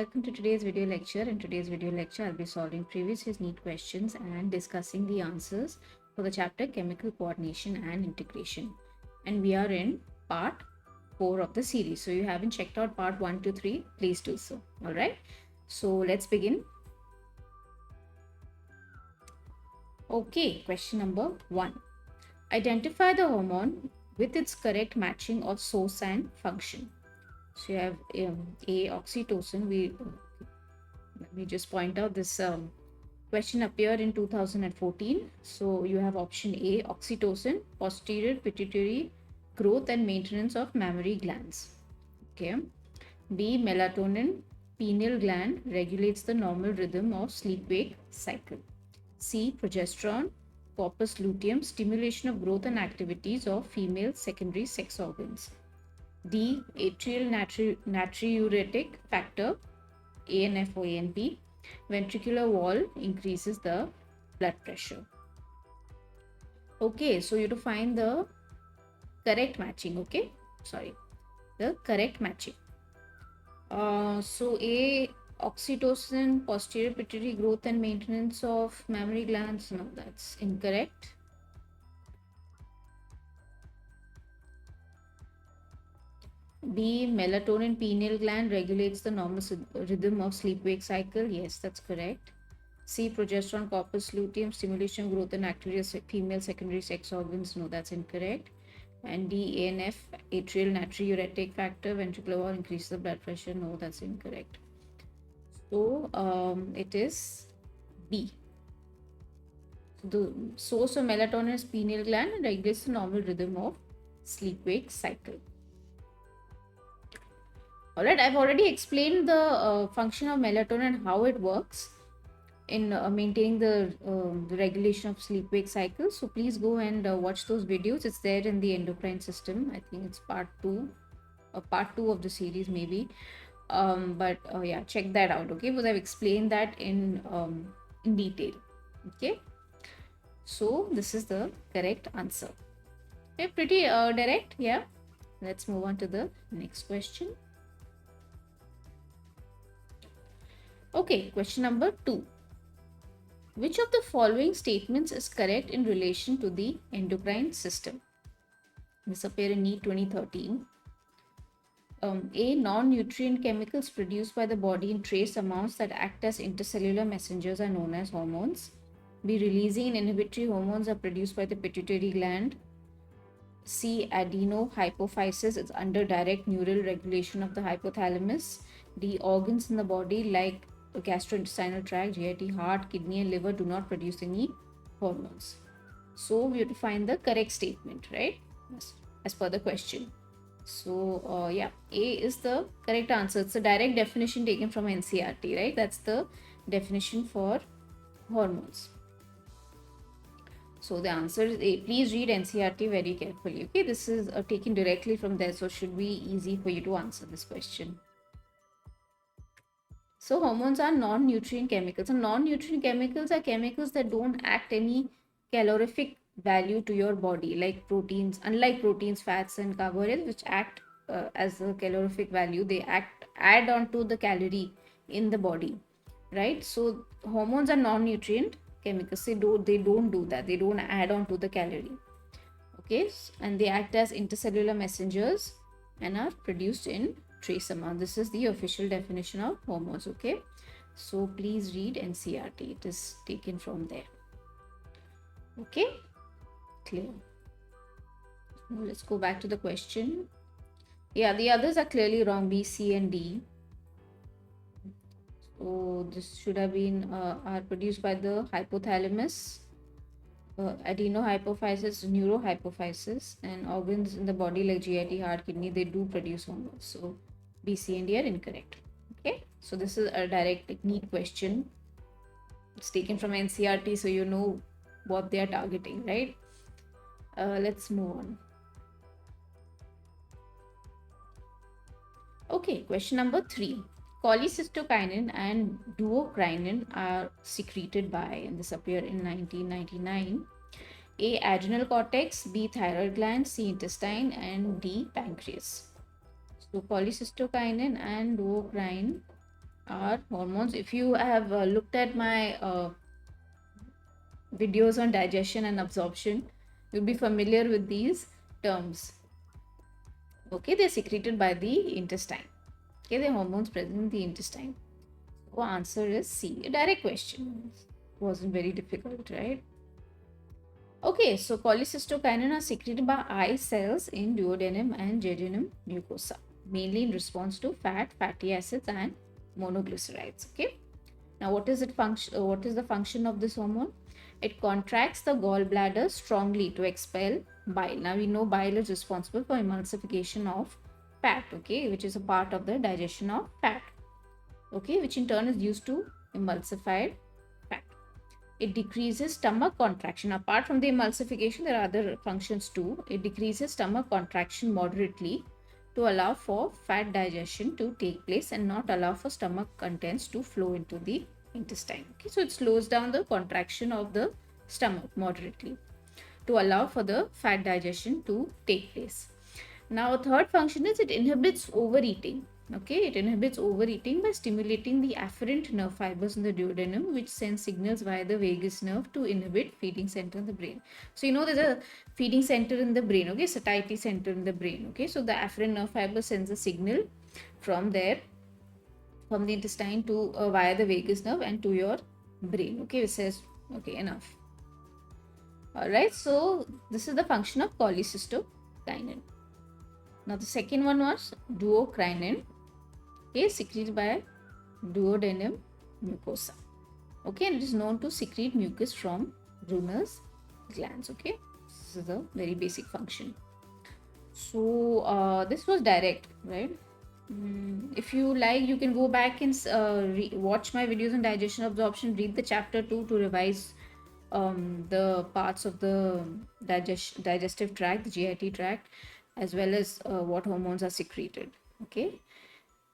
welcome to today's video lecture. In today's video lecture, I'll be solving previous year's NEET questions and discussing the answers for the chapter Chemical Coordination and Integration. And we are in part 4 of the series. So you haven't checked out part 1 to 3, please do so. All right. So let's begin. Okay, question number 1. Identify the hormone with its correct matching of source and function. So you have A, oxytocin. Let me just point out this question appeared in 2014. So you have option A, oxytocin, posterior pituitary growth and maintenance of mammary glands. Okay. B, melatonin, pineal gland regulates the normal rhythm of sleep-wake cycle. C, progesterone, corpus luteum, stimulation of growth and activities of female secondary sex organs. D, atrial natriuretic factor, ANF or ANP, ventricular wall increases the blood pressure. Okay, so you have to find the correct matching. Okay, sorry, the correct matching. So A, oxytocin, posterior pituitary growth and maintenance of mammary glands. No, that's incorrect. B, melatonin pineal gland regulates the normal rhythm of sleep-wake cycle. Yes, that's correct. C, progesterone, corpus luteum, stimulation, growth and activity of female secondary sex organs. No, that's incorrect. And D, ANF, atrial natriuretic factor, ventricular wall increases the blood pressure. No, that's incorrect. So it is B. The source of melatonin is pineal gland and regulates the normal rhythm of sleep-wake cycle. Alright, I've already explained the function of melatonin and how it works in maintaining the regulation of sleep-wake cycle. So please go and watch those videos. It's there in the endocrine system. I think it's part 2 of the series maybe. But yeah, check that out, okay? Because I've explained that in detail, okay? So this is the correct answer. Okay, pretty direct, yeah. Let's move on to the next question. Okay, question number 2. Which of the following statements is correct in relation to the endocrine system? This appeared in NEET 2013. A, non-nutrient chemicals produced by the body in trace amounts that act as intercellular messengers are known as hormones. B, releasing and inhibitory hormones are produced by the pituitary gland. C, adenohypophysis is under direct neural regulation of the hypothalamus. D, organs in the body like the gastrointestinal tract, GIT, heart, kidney and liver do not produce any hormones. So we have to find the correct statement, right? As per the question. So yeah, A is the correct answer. It's a direct definition taken from NCERT, right? That's the definition for hormones. So the answer is A. Please read NCERT very carefully. Okay, this is taken directly from there, so it should be easy for you to answer this question. So hormones are non-nutrient chemicals. And non-nutrient chemicals are chemicals that don't act any calorific value to your body, like proteins. Unlike proteins, fats and carbohydrates, which act as a calorific value, they add on to the calorie in the body, right? So hormones are non-nutrient chemicals. They don't do that. They don't add on to the calorie. Okay, and they act as intercellular messengers and are produced in trace amount. This is the official definition of hormones. Okay, so please read NCERT. It is taken from there. Okay, clear. Now let's go back to the question. Yeah, the others are clearly wrong. B, C and D. So this should have been are produced by the hypothalamus, adenohypophysis, neurohypophysis, and organs in the body like GIT, heart, kidney, they do produce hormones. So B, C and D are incorrect. Okay, so this is a direct NEET question. It's taken from NCERT, so you know what they are targeting, right? Let's move on. Okay, question number 3. Cholecystokinin and duocrinin are secreted by, and this appeared in 1999. A, adrenal cortex, B, thyroid gland, C, intestine, and D, pancreas. So cholecystokinin and duocrine are hormones. If you have looked at my videos on digestion and absorption, you'll be familiar with these terms. Okay, they're secreted by the intestine. Okay, the hormones present in the intestine. So answer is C. A direct question. Wasn't very difficult, right? Okay, so cholecystokinin are secreted by eye cells in duodenum and jejunum mucosa, mainly in response to fat, fatty acids, and monoglycerides. Okay. Now, what is it function? What is the function of this hormone? It contracts the gallbladder strongly to expel bile. Now we know bile is responsible for emulsification of fat, okay, which is a part of the digestion of fat, okay, which in turn is used to emulsify fat. It decreases stomach contraction. Apart from the emulsification, there are other functions too. It decreases stomach contraction moderately to allow for fat digestion to take place and not allow for stomach contents to flow into the intestine. Okay, so it slows down the contraction of the stomach moderately to allow for the fat digestion to take place. Now, a third function is it inhibits overeating. Okay, it inhibits overeating by stimulating the afferent nerve fibers in the duodenum, which send signals via the vagus nerve to inhibit feeding center in the brain. So, you know, there's a feeding center in the brain, okay, satiety center in the brain, okay. So, the afferent nerve fiber sends a signal from there, from the intestine to via the vagus nerve and to your brain, okay, which says, okay, enough. All right, so this is the function of cholecystokinin. Now the second one was duocrine, okay, secreted by duodenum mucosa. Okay, and it is known to secrete mucus from Brunner's glands. Okay, this is a very basic function. So this was direct, right? If you like, you can go back and watch my videos on digestion absorption, read the chapter 2 to revise the parts of the digestive tract, the GIT tract, as well as what hormones are secreted. Okay.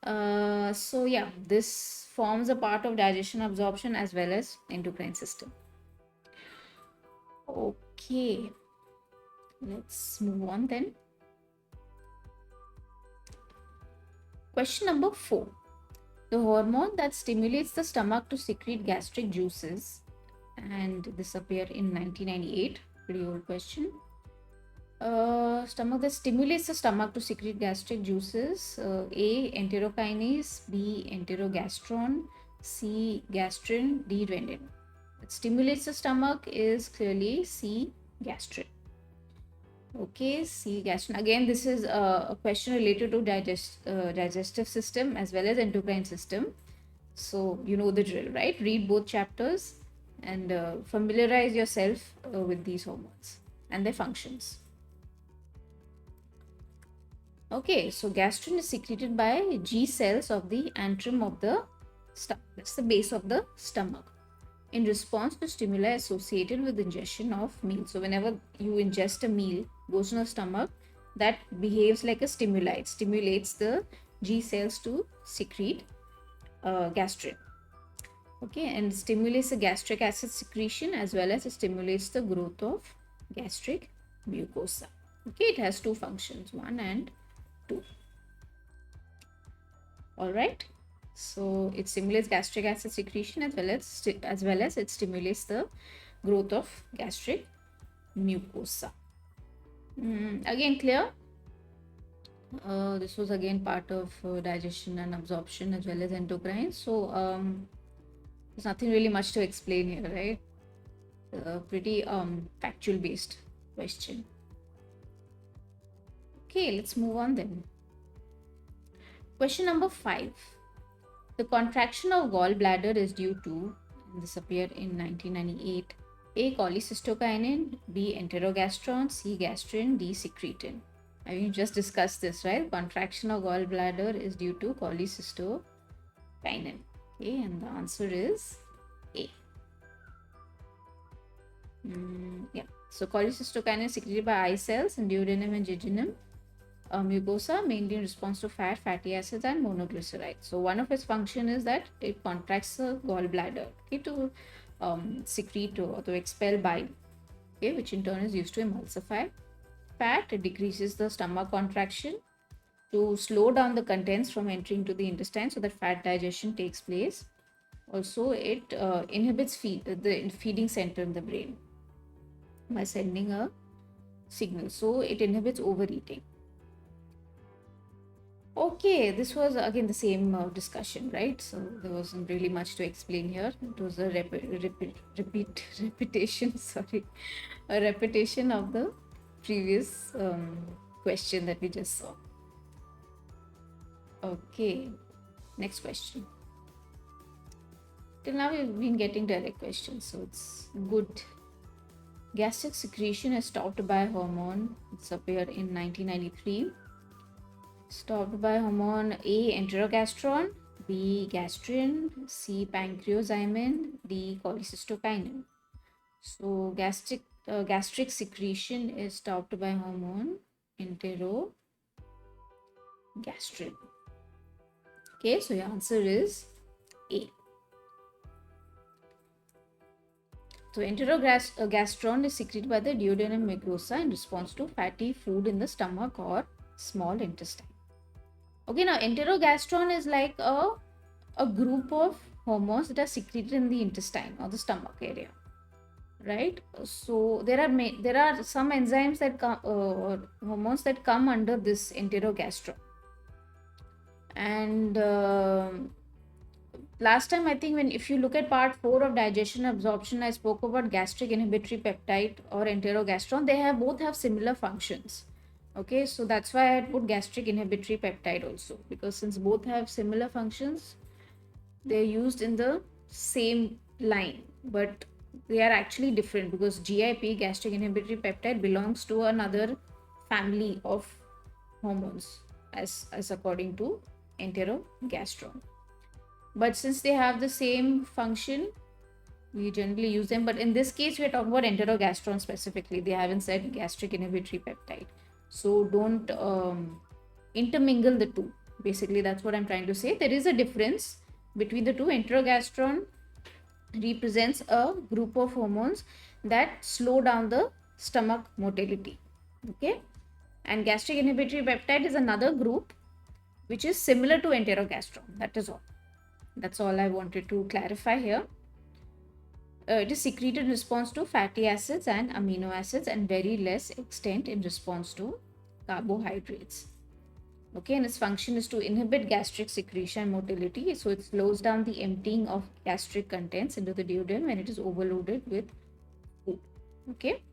So yeah, this forms a part of digestion absorption as well as endocrine system. Okay, let's move on then. Question number 4. The hormone that stimulates the stomach to secrete gastric juices, and this appeared in 1998. Pretty old question. Stomach that stimulates the stomach to secrete gastric juices. A. Enterokinase. B. Enterogastron. C. Gastrin. D. Renin. That stimulates the stomach is clearly C. Gastrin. Okay, C. Gastrin. Again, this is a question related to digestive system as well as endocrine system. So you know the drill, right? Read both chapters and familiarize yourself with these hormones and their functions. Okay, so gastrin is secreted by G cells of the antrum of the stomach. That's the base of the stomach. In response to stimuli associated with ingestion of meal. So whenever you ingest a meal, goes in the stomach, that behaves like a stimuli. It stimulates the G cells to secrete gastrin. Okay, and stimulates the gastric acid secretion as well as it stimulates the growth of gastric mucosa. Okay, it has two functions, 1 and 2. All right, so it stimulates gastric acid secretion as well as it stimulates the growth of gastric mucosa. Again, clear? This was again part of digestion and absorption as well as endocrine. So there's nothing really much to explain here, right? Pretty factual based question. Okay, let's move on then. Question number 5. The contraction of gallbladder is due to, and this appeared in 1998, A. Cholecystokinin, B. Enterogastron, C. Gastrin, D. Secretin. I mean, you just discussed this, right? Contraction of gallbladder is due to cholecystokinin. Okay, and the answer is A. Yeah, so cholecystokinin is secreted by eye cells in duodenum and jejunum mucosa, mainly in response to fat, fatty acids, and monoglycerides. So one of its function is that it contracts the gallbladder, okay, to secrete or to expel bile, okay, which in turn is used to emulsify fat. It decreases the stomach contraction to slow down the contents from entering to the intestine so that fat digestion takes place. Also, it inhibits the feeding center in the brain by sending a signal. So it inhibits overeating. Okay, this was again the same discussion, right? So there wasn't really much to explain here. It was a repetition, sorry, a repetition of the previous question that we just saw. Okay, next question. Till now we've been getting direct questions, so it's good. Gastric secretion is stopped by hormone. It's appeared in 1993. Stopped by hormone A. Enterogastron, B. Gastrin, C. Pancreozymin, D. cholecystokinin. So gastric secretion is stopped by hormone enterogastrin. Okay, so your answer is A. So enterogastron is secreted by the duodenum mucosa in response to fatty food in the stomach or small intestine. Okay, now enterogastron is like a group of hormones that are secreted in the intestine or the stomach area, right? So there are some enzymes that come or hormones that come under this enterogastron. And last time, I think if you look at part 4 of digestion absorption, I spoke about gastric inhibitory peptide or enterogastron. They both have similar functions. Okay, so that's why I had put gastric inhibitory peptide also, because since both have similar functions, they're used in the same line, but they are actually different because GIP, gastric inhibitory peptide, belongs to another family of hormones as according to enterogastron. But since they have the same function, we generally use them. But in this case, we are talking about enterogastron specifically. They haven't said gastric inhibitory peptide. So don't intermingle the two. Basically, that's what I'm trying to say. There is a difference between the two. Enterogastron represents a group of hormones that slow down the stomach motility. Okay. And gastric inhibitory peptide is another group which is similar to enterogastron. That is all. That's all I wanted to clarify here. It is secreted in response to fatty acids and amino acids and very less extent in response to carbohydrates. Okay, and its function is to inhibit gastric secretion and motility. So it slows down the emptying of gastric contents into the duodenum when it is overloaded with food. Okay.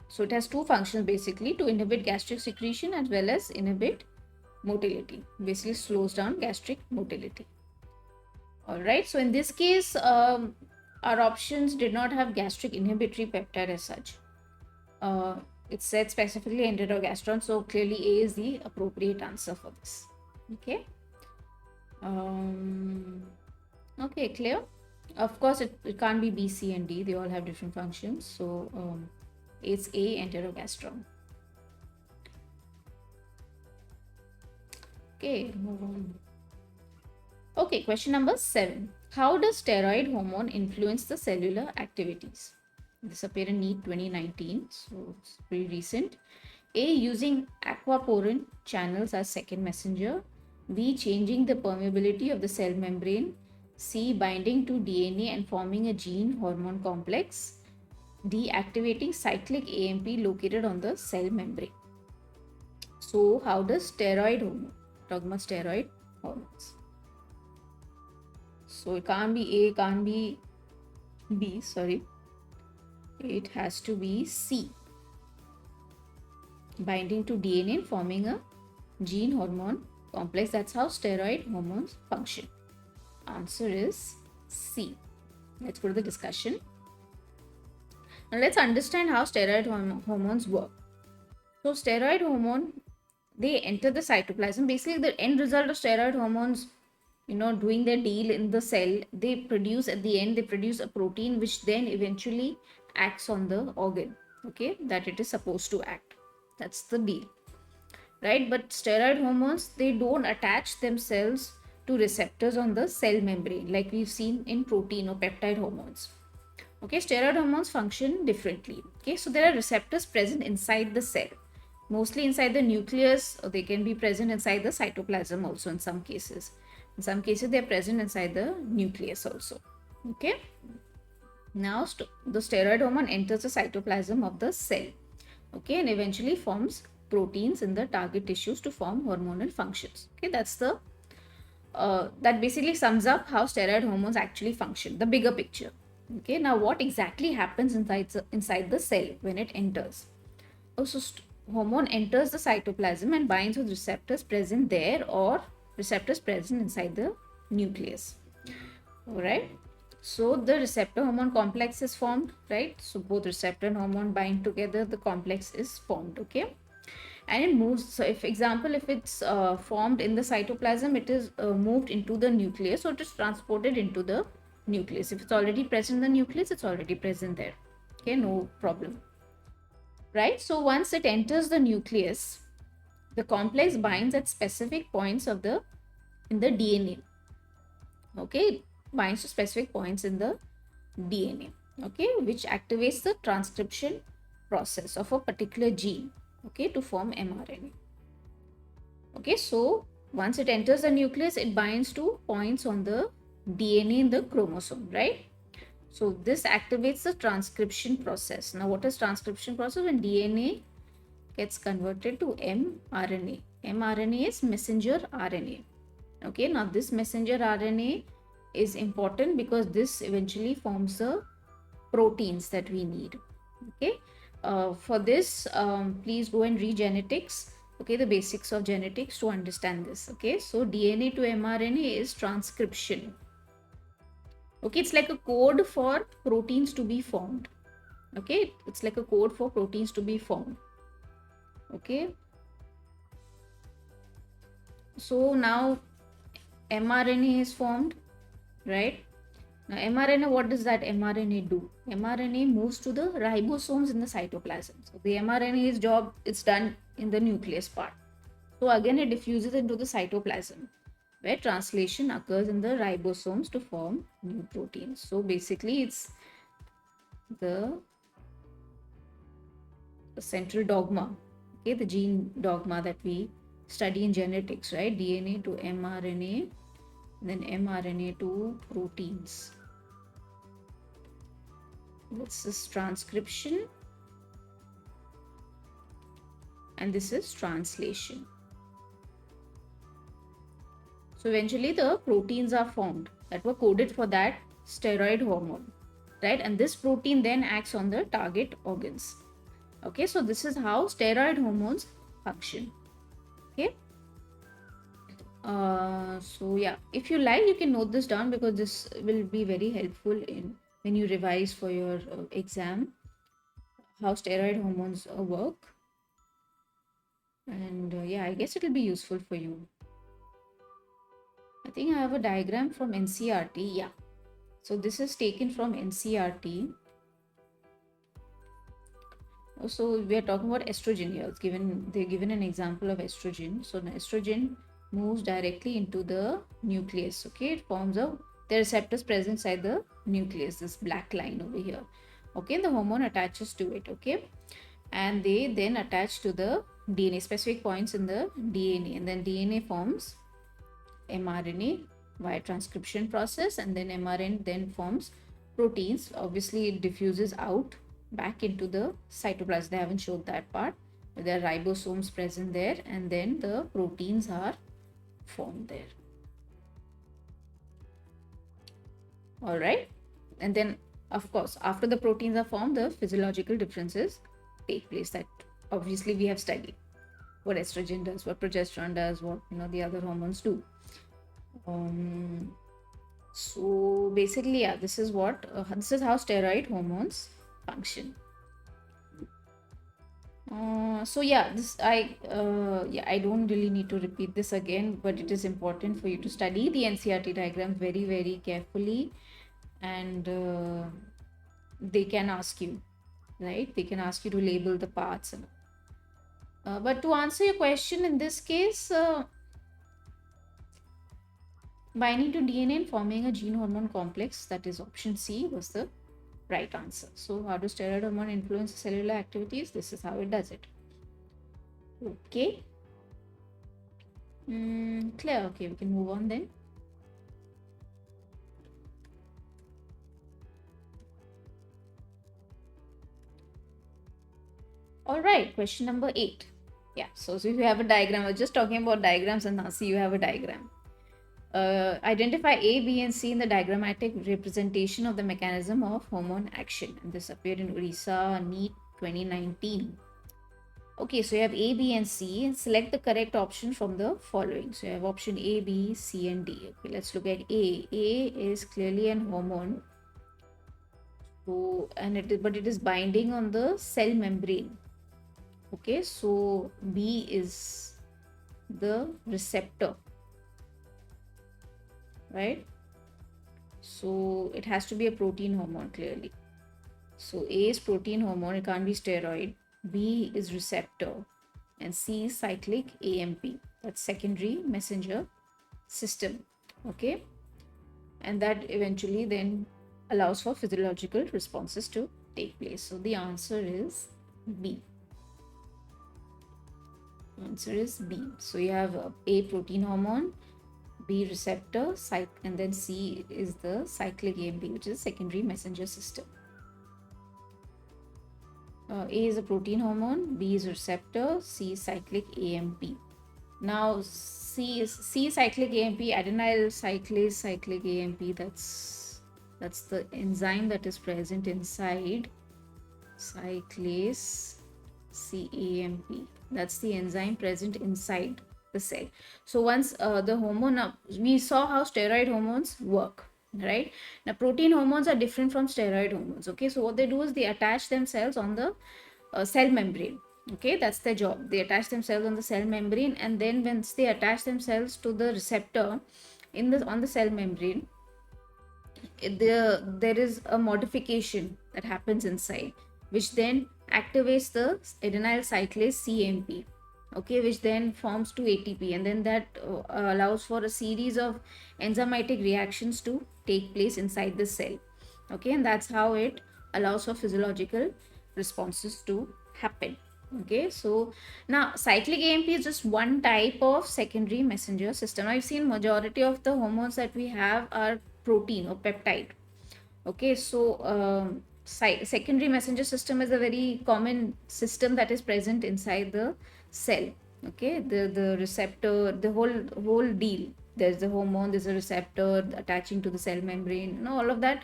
So it has two functions basically, to inhibit gastric secretion as well as inhibit motility. Basically slows down gastric motility. All right, so in this case, our options did not have gastric inhibitory peptide as such. It said specifically enterogastron, so clearly A is the appropriate answer for this. Okay. Okay, clear? Of course, it can't be B, C, and D. They all have different functions. So it's A, enterogastron. Okay, move on. Okay, question number 7. How does steroid hormone influence the cellular activities? This appeared in NEET 2019, so it's pretty recent. A, using aquaporin channels as second messenger. B, changing the permeability of the cell membrane. C, binding to DNA and forming a gene hormone complex. D, activating cyclic AMP located on the cell membrane. So, how does steroid hormone? Talking about steroid hormones. So it can't be A, can't be B, sorry. It has to be C. Binding to DNA and forming a gene hormone complex. That's how steroid hormones function. Answer is C. Let's go to the discussion. Now let's understand how steroid hormones work. So steroid hormone, they enter the cytoplasm. Basically, the end result of steroid hormones, doing their deal in the cell, they produce at the end, they produce a protein which then eventually acts on the organ, okay, that it is supposed to act. That's the deal, right? But steroid hormones, they don't attach themselves to receptors on the cell membrane like we've seen in protein or peptide hormones. Okay, steroid hormones function differently. Okay, so there are receptors present inside the cell mostly inside the nucleus. They can be present inside the cytoplasm also in some cases. In some cases, they are present inside the nucleus also. Okay. Now, the steroid hormone enters the cytoplasm of the cell. Okay, and eventually forms proteins in the target tissues to form hormonal functions. Okay, that basically sums up how steroid hormones actually function, the bigger picture. Okay, now what exactly happens inside the cell when it enters? Also, hormone enters the cytoplasm and binds with receptors present there or receptors present inside the nucleus. Alright. So the receptor hormone complex is formed, right? So both receptor and hormone bind together, the complex is formed, okay? And it moves. So if example, if it's formed in the cytoplasm, it is moved into the nucleus, so it is transported into the nucleus. If it's already present in the nucleus, it's already present there. Okay, no problem. Right? So once it enters the nucleus, the complex binds at specific points in the DNA. Okay, it binds to specific points in the DNA. Okay, which activates the transcription process of a particular gene. Okay, to form mRNA. Okay, so once it enters the nucleus, it binds to points on the DNA in the chromosome, right? So this activates the transcription process. Now, what is transcription process? When DNA gets converted to mRNA. mRNA is messenger RNA. Okay, now this messenger RNA is important because this eventually forms the proteins that we need. Okay, for this, please go and read genetics. Okay, the basics of genetics to understand this. Okay, so DNA to mRNA is transcription. Okay, it's like a code for proteins to be formed. Okay, it's like a code for proteins to be formed. Okay, so now mRNA is formed, right? Now, mRNA, what does that mRNA do? mRNA moves to the ribosomes in the cytoplasm. So, the mRNA's job is done in the nucleus part. So, again, it diffuses into the cytoplasm, where translation occurs in the ribosomes to form new proteins. So, basically, it's the central dogma, okay, the gene dogma that we study in genetics, right? DNA to mRNA, then mRNA to proteins. This is transcription and this is translation. So eventually the proteins are formed that were coded for that steroid hormone, right? And this protein then acts on the target organs. Okay, so this is how steroid hormones function. Okay. So yeah, if you like, you can note this down because this will be very helpful in when you revise for your exam, how steroid hormones work. And yeah, I guess it will be useful for you. I think I have a diagram from NCRT. Yeah. So this is taken from NCRT. So we are talking about estrogen here. They're given an example of estrogen. So the estrogen moves directly into the nucleus. Okay, it forms the receptors present inside the nucleus. This black line over here. Okay, the hormone attaches to it. Okay, and they then attach to the DNA, specific points in the DNA, and then DNA forms mRNA via transcription process, and then mRNA then forms proteins. Obviously, it diffuses out back into the cytoplasm. They haven't showed that part, but there are ribosomes present there, and then the proteins are formed there. All right, and then of course, after the proteins are formed, the physiological differences take place that obviously we have studied. What estrogen does, what progesterone does, what the other hormones do. So basically, yeah, this is how steroid hormones function. So yeah, I don't really need to repeat this again, but it is important for you to study the NCRT diagram very, very carefully, and they can ask you, right? They can ask you to label the parts. But to answer your question in this case, binding to DNA and forming a gene hormone complex, that is option C, was the right answer. So how does steroid hormone influence cellular activities? This is how it does it. Okay. Clear. Okay, we can move on then. All right, question number 8. Yeah, so if you have a diagram, I was just talking about diagrams, and now see you have a diagram. Identify A, B, and C in the diagrammatic representation of the mechanism of hormone action. And this appeared in Orissa NEET 2019. Okay, so you have A, B, and C, and select the correct option from the following. So you have option A, B, C, and D. Okay, let's look at A. A is clearly an hormone. So, but it is binding on the cell membrane. Okay, so B is the receptor, right? So it has to be a protein hormone clearly. So A is protein hormone, it can't be steroid. B is receptor, and C is cyclic AMP. That's secondary messenger system. Okay, and that eventually then allows for physiological responses to take place. So the answer is B. Answer is B. So you have A protein hormone, B receptor, and then C is the cyclic AMP, which is secondary messenger system. A is a protein hormone, B is receptor, C is cyclic AMP. Now C cyclic AMP, adenyl cyclase cyclic AMP. That's the enzyme that is present inside cyclase CAMP. That's the enzyme present inside the cell. So once the hormone, we saw how steroid hormones work, right? Now protein hormones are different from steroid hormones. Okay, so what they do is they attach themselves on the cell membrane. Okay, that's their job. They attach themselves on the cell membrane, and then once they attach themselves to the receptor on the cell membrane, there is a modification that happens inside, which then activates the adenyl cyclase CMP, okay, which then forms to ATP, and then that allows for a series of enzymatic reactions to take place inside the cell. Okay, and that's how it allows for physiological responses to happen. Okay, so now cyclic AMP is just one type of secondary messenger system. I've seen majority of the hormones that we have are protein or peptide. Okay, so secondary messenger system is a very common system that is present inside the cell. Okay, the receptor, the whole deal. There's the hormone, there's a receptor attaching to the cell membrane, all of that.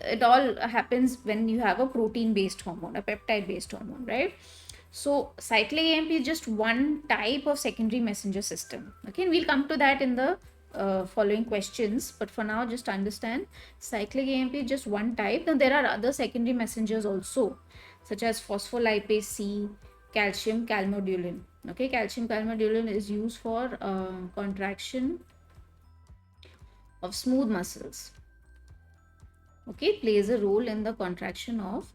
It all happens when you have a protein based hormone, a peptide based hormone, right? So cyclic AMP is just one type of secondary messenger system. Okay, and we'll come to that in the following questions, but for now just understand cyclic AMP is just one type. Now there are other secondary messengers also, such as phospholipase C, calcium calmodulin. Okay, calcium calmodulin is used for contraction of smooth muscles. Okay, plays a role in the contraction of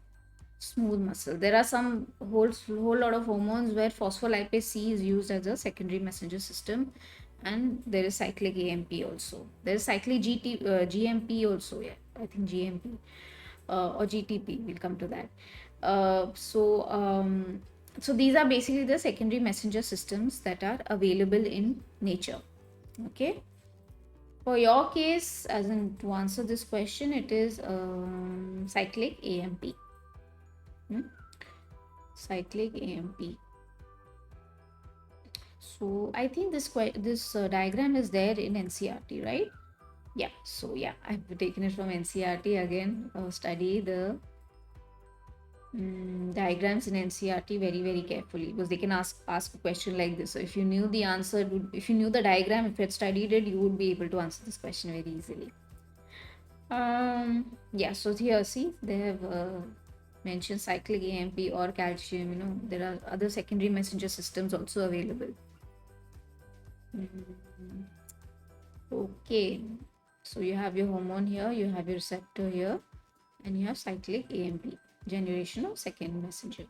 smooth muscle. There are some whole lot of hormones where phospholipase C is used as a secondary messenger system, and there is cyclic AMP also. There is cyclic GMP also. Yeah, I think GMP or GTP. We'll come to that. So these are basically the secondary messenger systems that are available in nature. Okay. For your case, as in to answer this question, it is cyclic AMP. Cyclic AMP. So I think this diagram is there in NCRT, right? Yeah. So yeah, I've taken it from NCRT again. Study the diagrams in NCRT very carefully, because they can ask a question like this. So if you knew the answer, if you knew the diagram, if you had studied it, you would be able to answer this question very easily. Yeah. So here, see, they have mentioned cyclic AMP or calcium. There are other secondary messenger systems also available. Okay, so you have your hormone here, you have your receptor here, and you have cyclic AMP, generation of second messenger.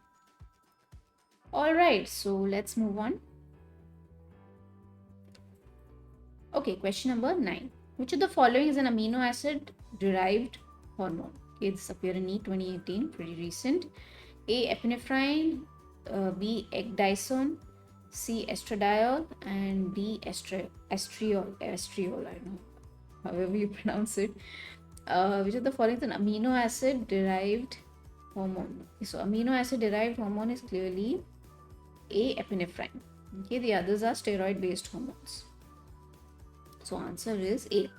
All right, so let's move on. Okay, question number 9. Which of the following is an amino acid derived hormone? Okay, this appeared in NEET 2018, pretty recent. A. Epinephrine, B. Ecdysone, C. Estradiol, and D. Estriol, I don't know, however you pronounce it. Which of the following is an amino acid derived hormone? So amino acid derived hormone is clearly A. Epinephrine. Okay, the others are steroid based hormones. So answer is A.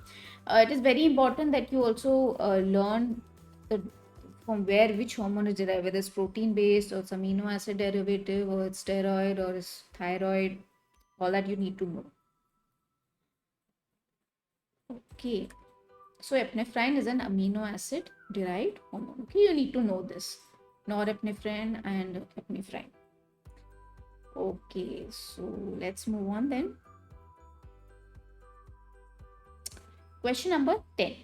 It is very important that you also learn the from where which hormone is derived, whether it's protein based or it's amino acid derivative or it's steroid or it's thyroid. All that you need to know. Okay. So epinephrine is an amino acid derived hormone. Okay, you need to know this. Norepinephrine and epinephrine. Okay, so let's move on then. Question number 10.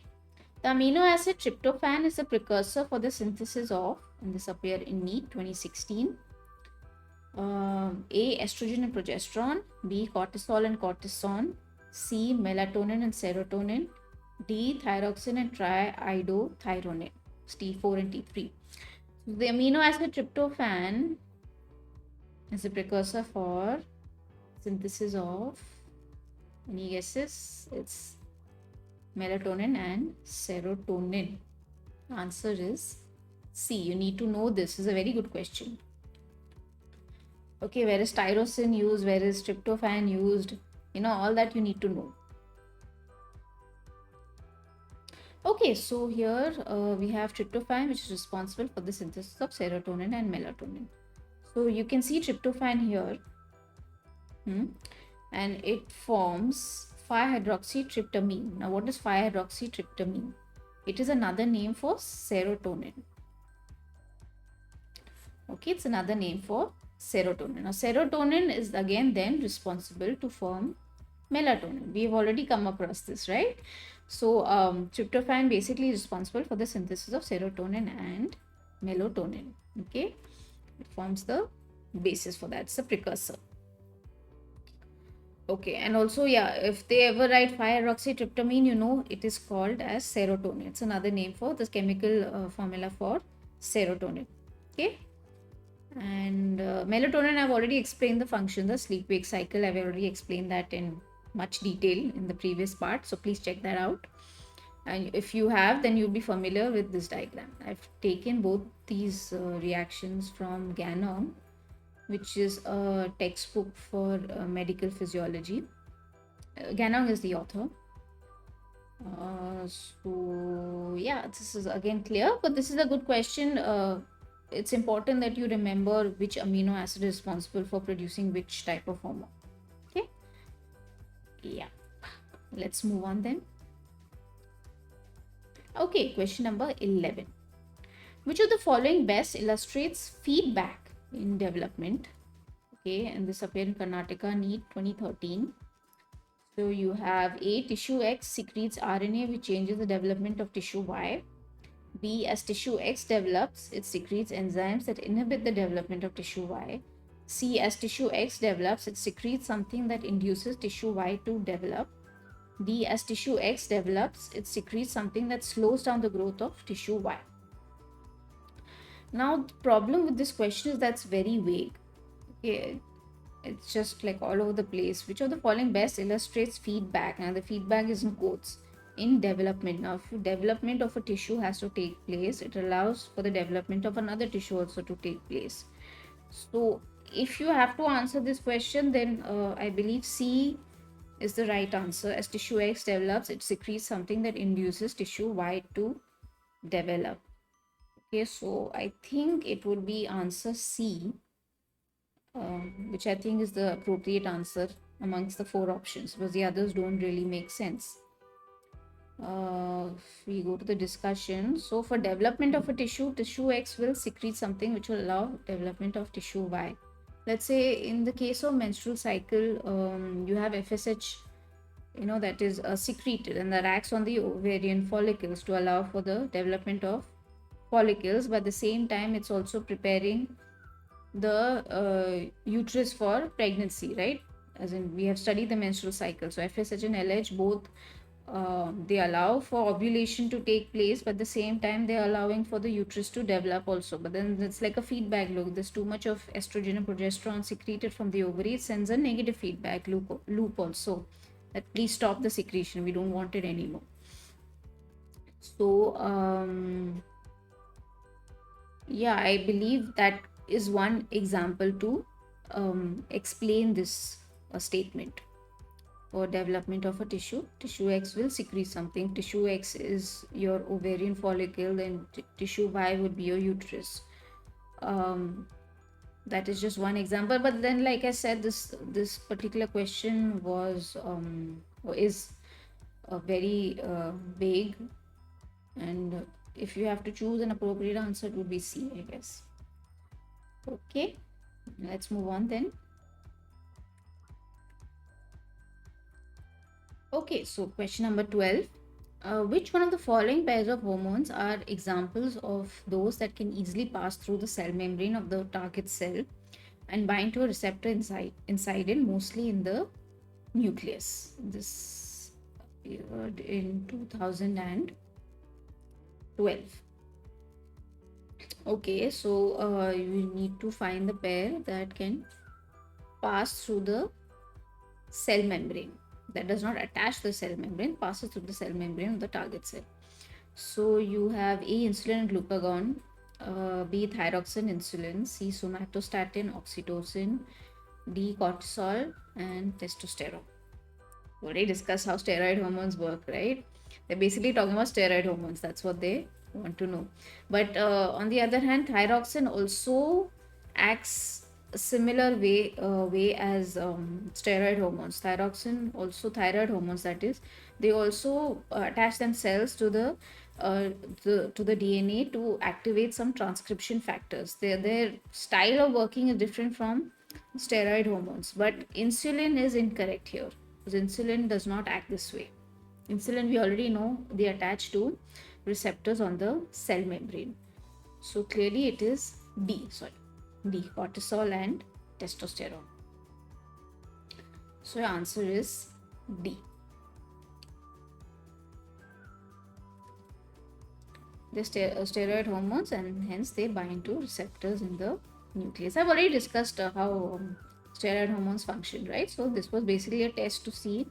The amino acid tryptophan is a precursor for the synthesis of, and this appeared in NEET 2016. A. Estrogen and progesterone. B. Cortisol and cortisone. C. Melatonin and serotonin. D. Thyroxine and triiodothyronine. It's T4 and T3. So the amino acid tryptophan is a precursor for synthesis of, any guesses? It's melatonin and serotonin. Answer is C. You need to know this. Is a very good question. Okay, where is tyrosine used? Where is tryptophan used? You know, all that you need to know. Okay, so here we have tryptophan, which is responsible for the synthesis of serotonin and melatonin. So you can see tryptophan here, and it forms 5-hydroxytryptamine. Now, what is 5-hydroxytryptamine? It is another name for serotonin. Okay, it's another name for serotonin. Now, serotonin is again then responsible to form melatonin. We have already come across this, right? So, tryptophan basically is responsible for the synthesis of serotonin and melatonin. Okay, it forms the basis for that. It's a precursor. Okay, and also, yeah, if they ever write 5-hydroxytryptamine, you know, it is called as serotonin. It's another name for this chemical formula for serotonin. Okay. And melatonin, I've already explained the function, the sleep wake cycle. I've already explained that in much detail in the previous part. So please check that out. And if you have, then you'll be familiar with this diagram. I've taken both these reactions from Ganon, which is a textbook for medical physiology. Ganong is the author. So yeah, this is again clear, but this is a good question. It's important that you remember which amino acid is responsible for producing which type of hormone. Okay. Yeah. Let's move on then. Okay, question number 11. Which of the following best illustrates feedback in development? Okay, and this appeared in Karnataka NEET 2013. So you have A, tissue X secretes RNA which changes the development of tissue Y. B, as tissue X develops, it secretes enzymes that inhibit the development of tissue Y. C, as tissue X develops, it secretes something that induces tissue Y to develop. D, as tissue X develops, it secretes something that slows down the growth of tissue Y. Now, the problem with this question is that's very vague. Okay, it's just like all over the place. Which of the following best illustrates feedback? Now, the feedback is in quotes. In development. Now, if development of a tissue has to take place, it allows for the development of another tissue also to take place. So, if you have to answer this question, then I believe C is the right answer. As tissue X develops, it secretes something that induces tissue Y to develop. Okay, so I think it would be answer C, which I think is the appropriate answer amongst the 4 options, because the others don't really make sense. If we go to the discussion, so for development of a tissue X will secrete something which will allow development of tissue Y. Let's say in the case of menstrual cycle, you have FSH, you know, that is secreted and that acts on the ovarian follicles to allow for the development of follicles, but at the same time it's also preparing the uterus for pregnancy, right? As in, we have studied the menstrual cycle. So FSH and LH both they allow for ovulation to take place, but at the same time they're allowing for the uterus to develop also. But then it's like a feedback loop. There's too much of estrogen and progesterone secreted from the ovary. It sends a negative feedback loop also, that please stop the secretion, we don't want it anymore. So yeah, I believe that is one example to explain this statement. For development of a tissue X will secrete something. Tissue X is your ovarian follicle, and tissue Y would be your uterus. That is just one example, but then, like I said, this particular question was is very vague, and if you have to choose an appropriate answer, it would be C, I guess. Okay, let's move on then. Okay, so question number 12. Which one of the following pairs of hormones are examples of those that can easily pass through the cell membrane of the target cell and bind to a receptor inside it, mostly in the nucleus? This appeared in 2012. Okay, so you need to find the pair that can pass through the cell membrane, that does not attach the cell membrane, passes through the cell membrane of the target cell. So you have A, insulin and glucagon, B, thyroxine, insulin, C, somatostatin, oxytocin, D, cortisol, and testosterone. We already discussed how steroid hormones work, right? They're basically talking about steroid hormones. That's what they want to know. But on the other hand, thyroxine also acts a similar way as steroid hormones. Thyroid hormones, that is, they also attach themselves to the DNA to activate some transcription factors. Their style of working is different from steroid hormones, but insulin is incorrect here, because insulin does not act this way. Insulin, we already know, they attach to receptors on the cell membrane. So clearly it is D, cortisol and testosterone. So your answer is D. They're steroid hormones, and hence they bind to receptors in the nucleus. I've already discussed how steroid hormones function, right? So this was basically a test to see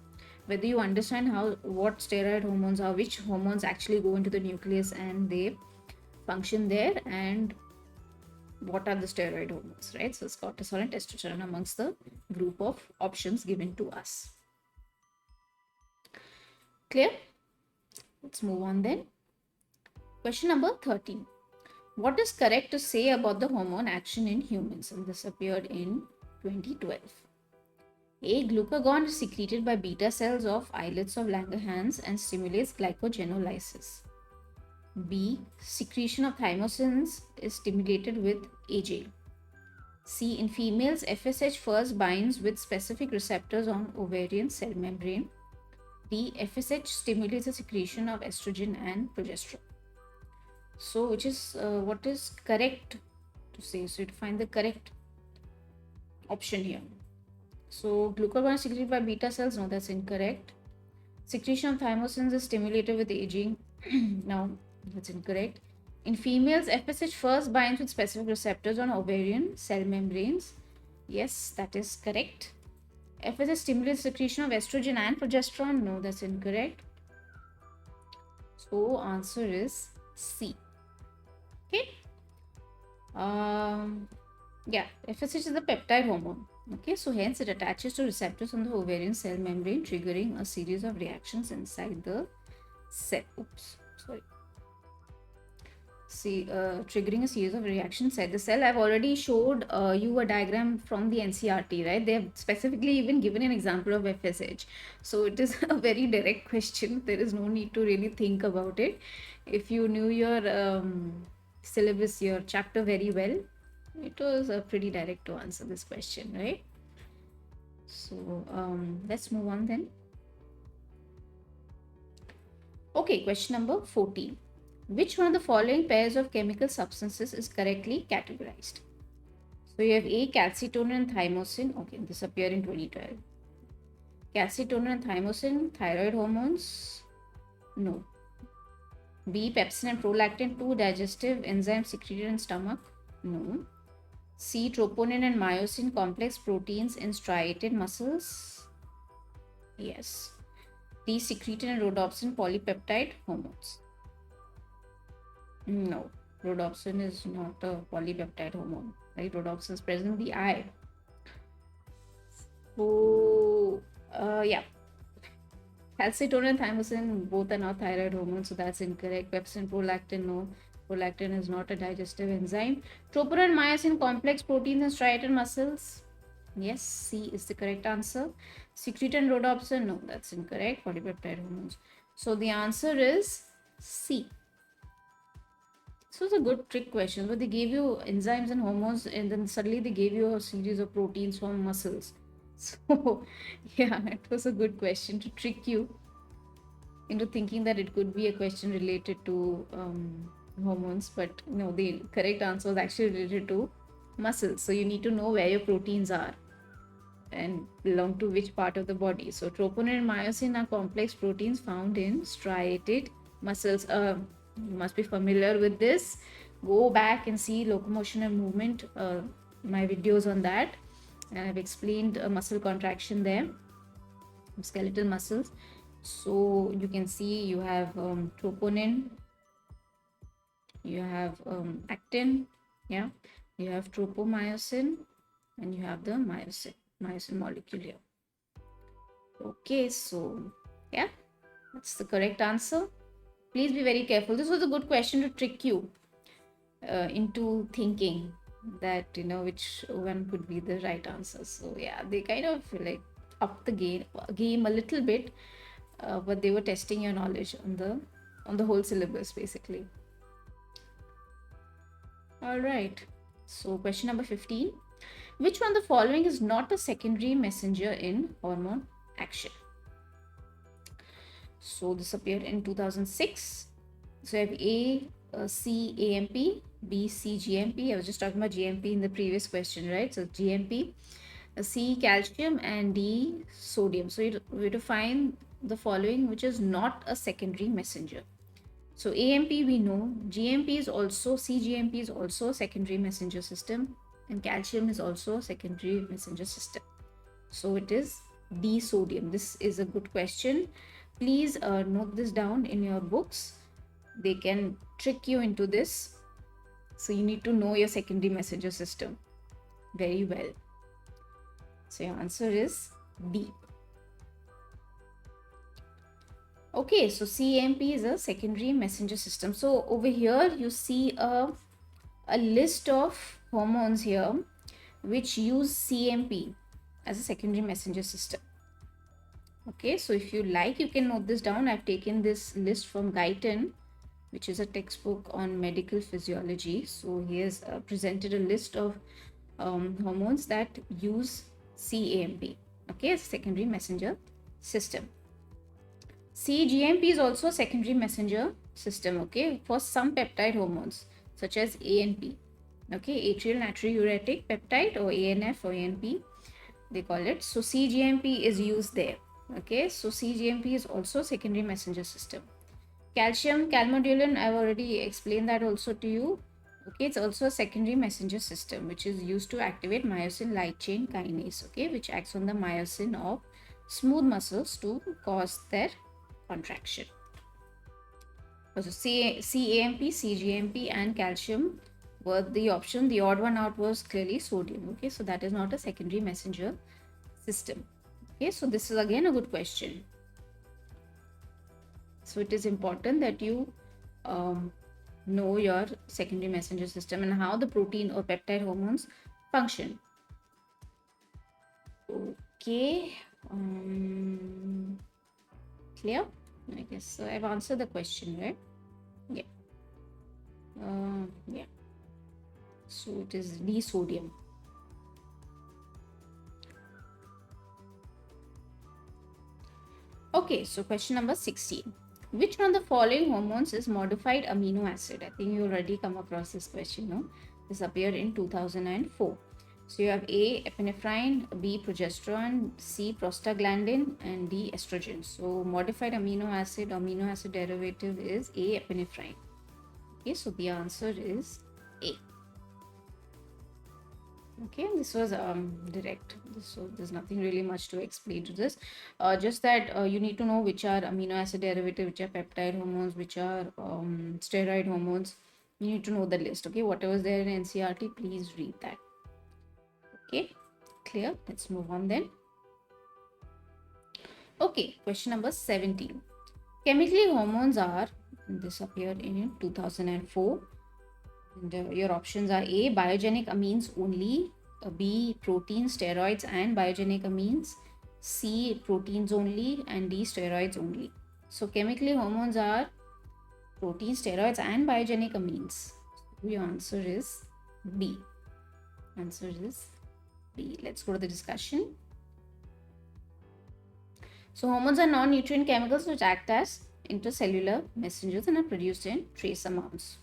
whether you understand what steroid hormones are, which hormones actually go into the nucleus and they function there, and what are the steroid hormones, right? So it's cortisol and testosterone amongst the group of options given to us. Clear? Let's move on then. Question number 13. What is correct to say about the hormone action in humans? And this appeared in 2012. A, glucagon is secreted by beta cells of islets of Langerhans and stimulates glycogenolysis. B, secretion of thymosins is stimulated with AJ. C, in females, FSH first binds with specific receptors on ovarian cell membrane. D, FSH stimulates the secretion of estrogen and progesterone. So, which is what is correct to say? So, to find the correct option here. So, glucagon is secreted by beta cells. No, that's incorrect. Secretion of thymosins is stimulated with aging. No, that's incorrect. In females, FSH first binds with specific receptors on ovarian cell membranes. Yes, that is correct. FSH stimulates secretion of estrogen and progesterone. No, that's incorrect. So, answer is C. Okay. Yeah, FSH is the peptide hormone. Okay, so hence it attaches to receptors on the ovarian cell membrane, triggering a series of reactions inside the cell. Triggering a series of reactions inside the cell. I've already showed you a diagram from the NCRT, right? They have specifically even given an example of FSH. So it is a very direct question. There is no need to really think about it. If you knew your syllabus, your chapter very well, it was pretty direct to answer this question, right? So let's move on then. Okay, question number 14. Which one of the following pairs of chemical substances is correctly categorized? So you have A, calcitonin and thymosin. Okay, this appeared in 2012. Calcitonin and thymosin, thyroid hormones. No. B. Pepsin and prolactin, two digestive enzymes secreted in stomach. No. C. Troponin and myosin, complex proteins in striated muscles. Yes. D. Secretin and rhodopsin, polypeptide hormones. No. Rhodopsin is not a polypeptide hormone. Right? Rhodopsin is present in the eye. So, yeah. Calcitonin and thymosin both are not thyroid hormones, so that's incorrect. Pepsin, prolactin, no. Prolactin is not a digestive enzyme. Troponin and myosin, complex proteins in striated muscles. Yes, C is the correct answer. Secretin and rhodopsin, no, that's incorrect. Polypeptide hormones. So the answer is C. So it's a good trick question, but they gave you enzymes and hormones, and then suddenly they gave you a series of proteins from muscles. So, yeah, it was a good question to trick you into thinking that it could be a question related to hormones, but no, the correct answer was actually related to muscles. So, you need to know where your proteins are and belong to which part of the body. So, troponin and myosin are complex proteins found in striated muscles. You must be familiar with this. Go back and see locomotion and movement, my videos on that. And I've explained muscle contraction there, skeletal muscles. So you can see you have troponin, you have actin, yeah, you have tropomyosin, and you have the myosin molecule here. Okay, so yeah, that's the correct answer. Please be very careful. This was a good question to trick you into thinking that which one could be the right answer. So yeah, they kind of like up the game a little bit, but they were testing your knowledge on the whole syllabus basically. All right, so question number 15: which one of the following is not a secondary messenger in hormone action? So this appeared in 2006. So I have A, C, AMP, B, C, GMP. I was just talking about GMP in the previous question, right? So GMP, C, calcium, and D, sodium. So we have to find the following, which is not a secondary messenger. So AMP we know, GMP is also, CGMP is also a secondary messenger system, and calcium is also a secondary messenger system. So it is D, sodium. This is a good question. Please note this down in your books. They can trick you into this. So you need to know your secondary messenger system very well. So your answer is D. Okay, so CAMP is a secondary messenger system. So over here you see a list of hormones here which use CAMP as a secondary messenger system. Okay, so if you like, you can note this down. I've taken this list from Guyton, which is a textbook on medical physiology. So he has presented a list of hormones that use CAMP, okay, as a secondary messenger system. CGMP is also a secondary messenger system, okay, for some peptide hormones such as ANP, okay, atrial natriuretic peptide, or ANF or ANP, they call it. So CGMP is used there, okay. So CGMP is also secondary messenger system. Calcium, calmodulin, I've already explained that also to you. Okay, it's also a secondary messenger system which is used to activate myosin light chain kinase, okay, which acts on the myosin of smooth muscles to cause their contraction. So CAMP, CGMP, and calcium were the option. The odd one out was clearly sodium. Okay, so that is not a secondary messenger system. Okay, so this is again a good question. So it is important that you know your secondary messenger system and how the protein or peptide hormones function. Okay, clear? I guess so. I've answered the question, right? Yeah. Yeah. So it is D, sodium. Okay, so question number 16. Which one of the following hormones is modified amino acid? I think you already come across this question, no? This appeared in 2004. So you have A, epinephrine, B, progesterone, C, prostaglandin, and D, estrogen. So modified amino acid derivative is A, epinephrine. Okay, so the answer is A. Okay, this was direct. So there's nothing really much to explain to this. Just that you need to know which are amino acid derivative, which are peptide hormones, which are steroid hormones. You need to know the list. Okay, whatever is there in NCRT, please read that. Okay, clear. Let's move on then. Okay, question number 17. Chemically, hormones are, this appeared in 2004. And your options are A, biogenic amines only, B, proteins, steroids, and biogenic amines, C, proteins only, and D, steroids only. So, chemically, hormones are proteins, steroids, and biogenic amines. So your answer is B. Answer is B. Let's go to the discussion. So, hormones are non-nutrient chemicals which act as intercellular messengers and are produced in trace amounts.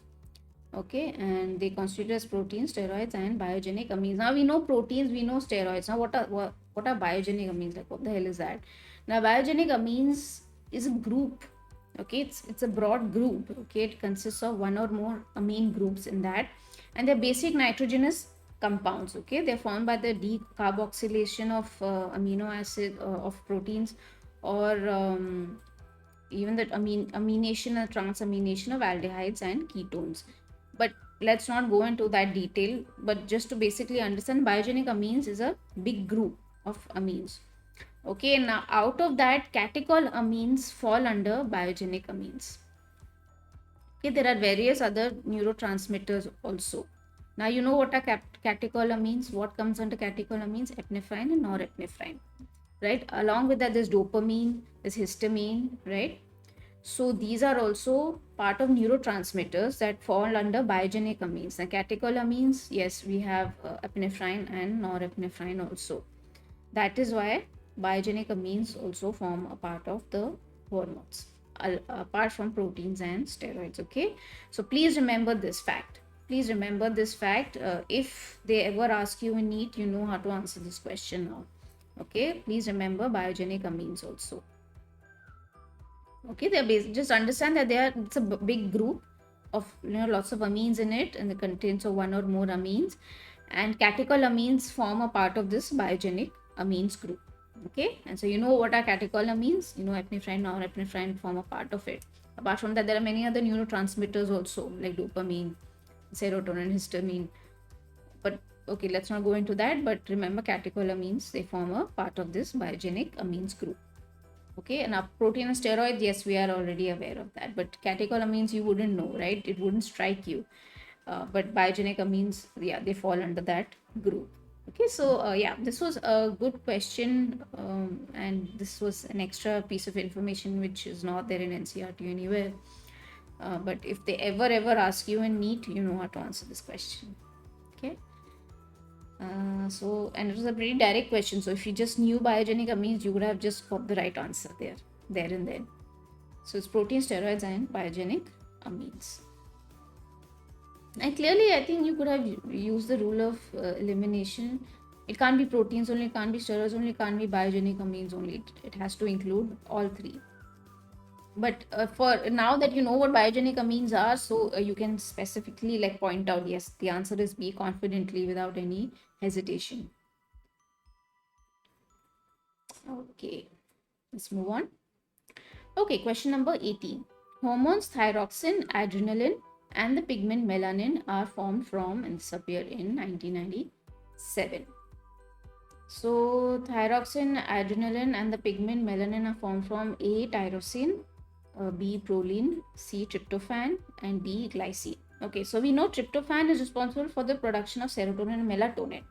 Okay, and they constitute as proteins, steroids, and biogenic amines. Now we know proteins, we know steroids. Now what are biogenic amines? Like what the hell is that? Now biogenic amines is a group. Okay, it's a broad group. Okay, it consists of one or more amine groups in that, and they're basic nitrogenous compounds. Okay, they're formed by the decarboxylation of amino acid of proteins, or even the amination and transamination of aldehydes and ketones. But let's not go into that detail. But just to basically understand, biogenic amines is a big group of amines. Okay, now out of that, catechol amines fall under biogenic amines. Okay, there are various other neurotransmitters also. Now you know what are catecholamines. What comes under catecholamines? Epinephrine and norepinephrine, right? Along with that, there's dopamine, there's histamine, right? So these are also part of neurotransmitters that fall under biogenic amines. The catecholamines, yes, we have epinephrine and norepinephrine also. That is why biogenic amines also form a part of the hormones, apart from proteins and steroids. Okay, so please remember this fact. Please remember this fact. If they ever ask you in NEET, you know how to answer this question now. Okay, please remember biogenic amines also. Okay, they're just understand that it's a big group of lots of amines in it, and it contains of one or more amines, and catecholamines form a part of this biogenic amines group. Okay, and so you know what are catecholamines, epinephrine, norepinephrine form a part of it. Apart from that, there are many other neurotransmitters also, like dopamine, serotonin, histamine. But okay, let's not go into that. But remember, catecholamines, they form a part of this biogenic amines group. Okay, and protein and steroids, yes, we are already aware of that. But catecholamines, you wouldn't know, right? It wouldn't strike you. But biogenic amines, yeah, they fall under that group. Okay, so yeah, this was a good question, and this was an extra piece of information which is not there in NCRT anywhere. But if they ever ask you in NEET, you know how to answer this question. Okay. And it was a pretty direct question. So if you just knew biogenic amines, you would have just got the right answer there and then. So it's protein, steroids, and biogenic amines. And clearly, I think you could have used the rule of elimination. It can't be proteins only, it can't be steroids only, it can't be biogenic amines only. It has to include all three. But for now that you know what biogenic amines are, so you can specifically point out, yes, the answer is B confidently without any hesitation. Okay, let's move on. Okay, question number 18. Hormones thyroxine, adrenaline, and the pigment melanin are formed from, and this appeared in 1997. So, thyroxine, adrenaline, and the pigment melanin are formed from A, tyrosine, B, proline, C, tryptophan, and D, glycine. Okay, so we know tryptophan is responsible for the production of serotonin and melatonin.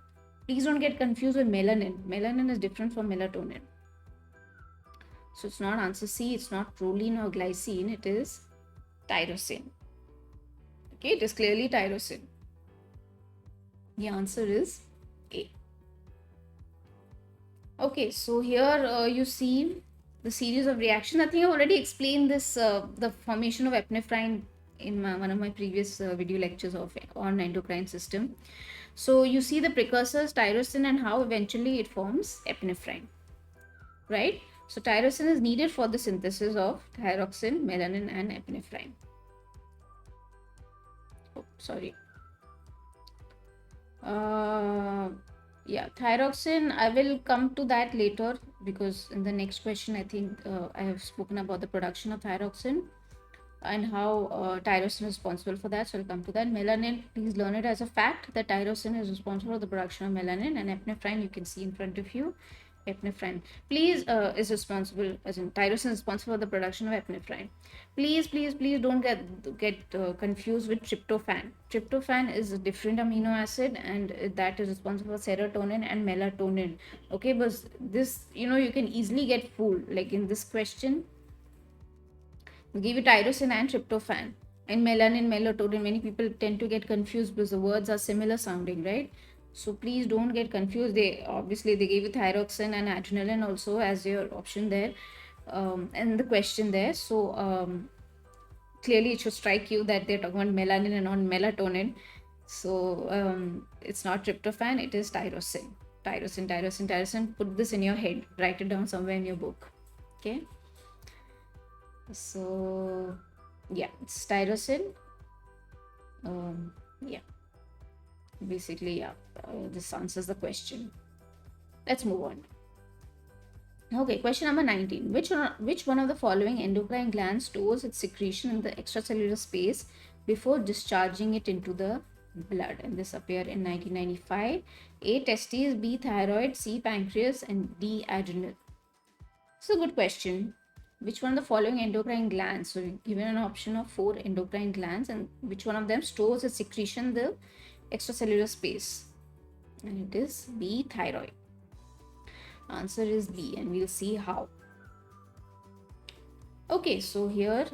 Please don't get confused with melanin. Melanin is different from melatonin. So it's not answer C, it's not proline or glycine, it is tyrosine. Okay, it is clearly tyrosine. The answer is A. Okay, so here you see the series of reactions. I think I've already explained this, the formation of epinephrine in one of my previous video lectures on endocrine system. So you see the precursors tyrosine and how eventually it forms epinephrine, right? So tyrosine is needed for the synthesis of thyroxine, melanin, and epinephrine. Oh, sorry. Yeah, thyroxine, I will come to that later, because in the next question I think I have spoken about the production of thyroxine and how tyrosine is responsible for that. So I'll come to that. Melanin, please learn it as a fact that tyrosine is responsible for the production of melanin, and epinephrine you can see in front of you. Epinephrine, please, is responsible, as in tyrosine is responsible for the production of epinephrine. Please don't get confused with tryptophan. Tryptophan is a different amino acid, and that is responsible for serotonin and melatonin. Okay, but this, you can easily get fooled. Like in this question, give you tyrosine and tryptophan and melanin, melatonin. Many people tend to get confused because the words are similar sounding, right? So please don't get confused. They gave you thyroxine and adrenaline also as your option there, and the question there. So clearly it should strike you that they're talking about melanin and not melatonin. So it's not tryptophan, it is tyrosine. Tyrosine. Put this in your head. Write it down somewhere in your book. Okay. So yeah, it's tyrosine. Yeah, basically, yeah, this answers the question. Let's move on. Okay, question number 19. Which one of the following endocrine glands stores its secretion in the extracellular space before discharging it into the blood? And this appeared in 1995. A. Testes, B. Thyroid, C. Pancreas, and D. Adrenal. It's a good question. Which one of the following endocrine glands? So, given an option of 4 endocrine glands, and which one of them stores its secretion in the extracellular space? And it is B. Thyroid. Answer is B, and we'll see how. Okay, so here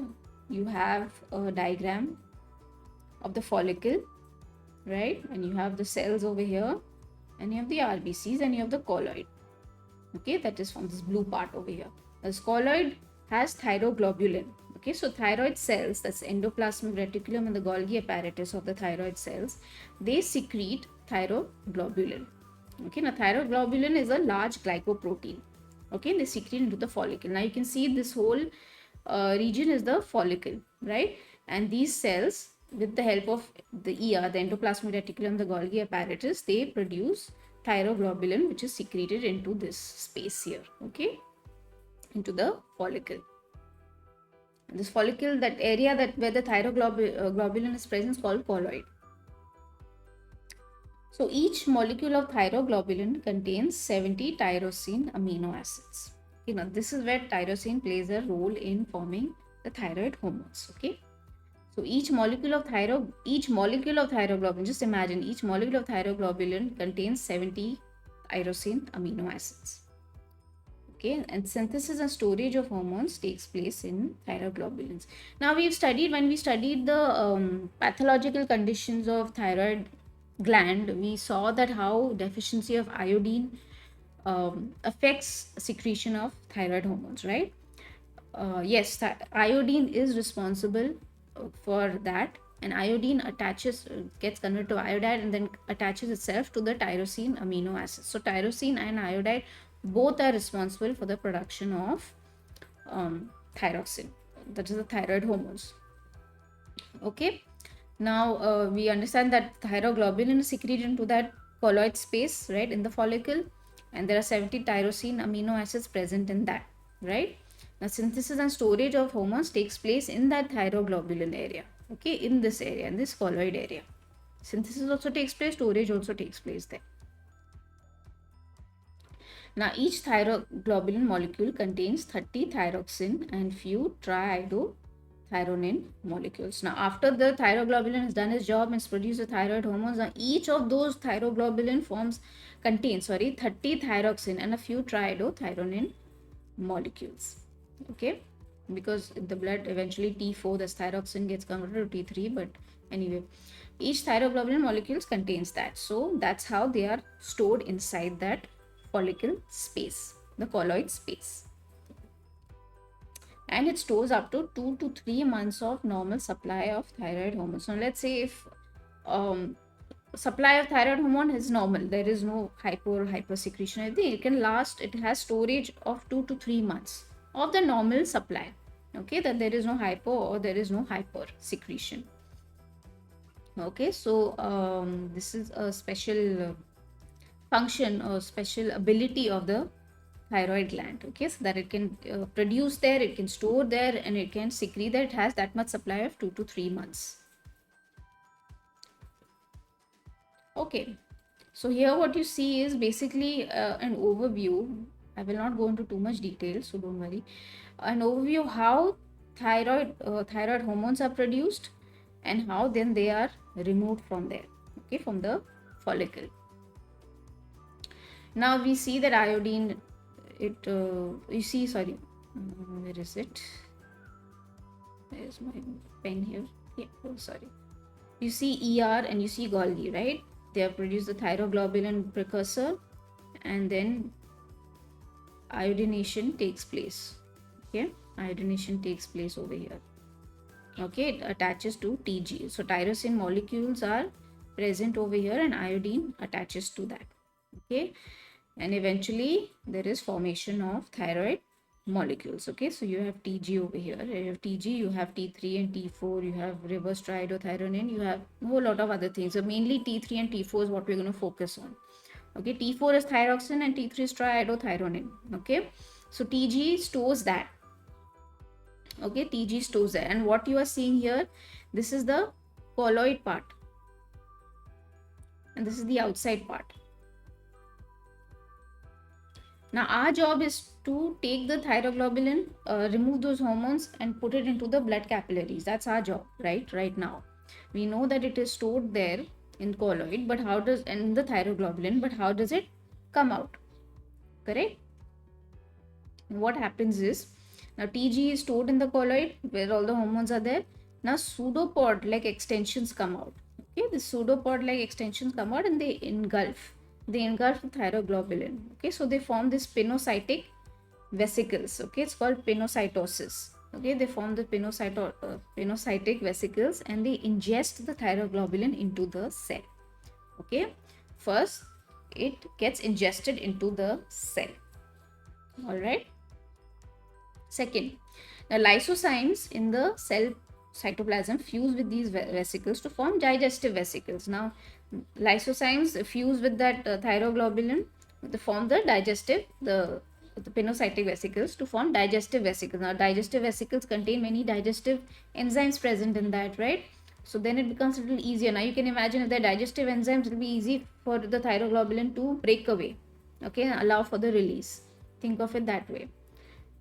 you have a diagram of the follicle, right? And you have the cells over here, and you have the RBCs, and you have the colloid. Okay, that is from this blue part over here. The colloid has thyroglobulin. Okay, so thyroid cells, that's endoplasmic reticulum and the Golgi apparatus of the thyroid cells, they secrete thyroglobulin. Okay, now thyroglobulin is a large glycoprotein. Okay, they secrete into the follicle. Now you can see this whole region is the follicle, right? And these cells, with the help of the ER, the endoplasmic reticulum, the Golgi apparatus, they produce thyroglobulin, which is secreted into this space here, okay, into the follicle. And this follicle, that area that where the thyroglobulin is present, is called colloid. So each molecule of thyroglobulin contains 70 tyrosine amino acids. This is where tyrosine plays a role in forming the thyroid hormones. Okay. So each molecule of thyroglobulin, just imagine, each molecule of thyroglobulin contains 70 tyrosine amino acids. Okay, and synthesis and storage of hormones takes place in thyroglobulins. Now when we studied the pathological conditions of thyroid gland, we saw that how deficiency of iodine affects secretion of thyroid hormones, right? Yes, iodine is responsible for that, and iodine gets converted to iodide and then attaches itself to the tyrosine amino acids. So tyrosine and iodide both are responsible for the production of thyroxine, that is the thyroid hormones. Okay, now we understand that thyroglobulin is secreted into that colloid space, right, in the follicle, and there are 70 tyrosine amino acids present in that, right? Now synthesis and storage of hormones takes place in that thyroglobulin area, okay, in this area, in this colloid area. Synthesis also takes place, storage also takes place there. Now each thyroglobulin molecule contains 30 thyroxine and few triiodothyronine molecules. Now after the thyroglobulin has done its job and produced the thyroid hormones, now each of those thyroglobulin contains 30 thyroxine and a few triiodothyronine molecules. Okay, because in the blood eventually T4, this thyroxine, gets converted to T3, but anyway, each thyroglobulin molecules contains that. So that's how they are stored inside that follicle space, the colloid space, and it stores up to 2 to 3 months of normal supply of thyroid hormones. So let's say if supply of thyroid hormone is normal. There is no hypo or hyper secretion. I think it can last, it has storage of 2 to 3 months of the normal supply. Okay, that there is no hypo or there is no hyper secretion. Okay, so this is a special function or special ability of the thyroid gland. Okay, so that it can produce there, it can store there, and it can secrete that. It has that much supply of 2 to 3 months. Okay, so here what you see is basically an overview. I will not go into too much detail, so don't worry. An overview of how thyroid hormones are produced and how then they are removed from there, okay, from the follicle. Now we see that iodine, you see, sorry, where is it? Where's my pen here? Yeah, oh, sorry. You see ER and you see Golgi, right? They have produced the thyroglobulin precursor, and then iodination takes place. Okay, iodination takes place over here. Okay, it attaches to Tg. So tyrosine molecules are present over here, and iodine attaches to that. Okay, and eventually there is formation of thyroid molecules. Okay, so you have Tg over here, you have Tg, you have T3 and T4, you have reverse triiodothyronine, you have a whole lot of other things. So mainly T3 and T4 is what we're going to focus on. Okay, T4 is thyroxine and T3 is triiodothyronine. Okay, so Tg stores that. Okay, Tg stores that, and what you are seeing here, this is the colloid part and this is the outside part. Now our job is to take the thyroglobulin, remove those hormones and put it into the blood capillaries. That's our job, right now. We know that it is stored there in colloid, but how does, in the thyroglobulin, but how does it come out? Correct? And what happens is, now Tg is stored in the colloid where all the hormones are there. Now pseudopod like extensions come out. Okay, the pseudopod like extensions come out and they engulf the thyroglobulin. Okay, so they form this pinocytic vesicles. Okay, it's called pinocytosis. Okay, they form the pinocytic vesicles and they ingest the thyroglobulin into the cell. Okay, first it gets ingested into the cell. All right. Second, the lysozymes in the cell cytoplasm fuse with these vesicles to form digestive vesicles. Now, lysozymes fuse with that thyroglobulin to form the pinocytic vesicles to form digestive vesicles. Now, digestive vesicles contain many digestive enzymes present in that, right? So then it becomes a little easier. Now you can imagine if the digestive enzymes, it will be easy for the thyroglobulin to break away, okay, and allow for the release. Think of it that way.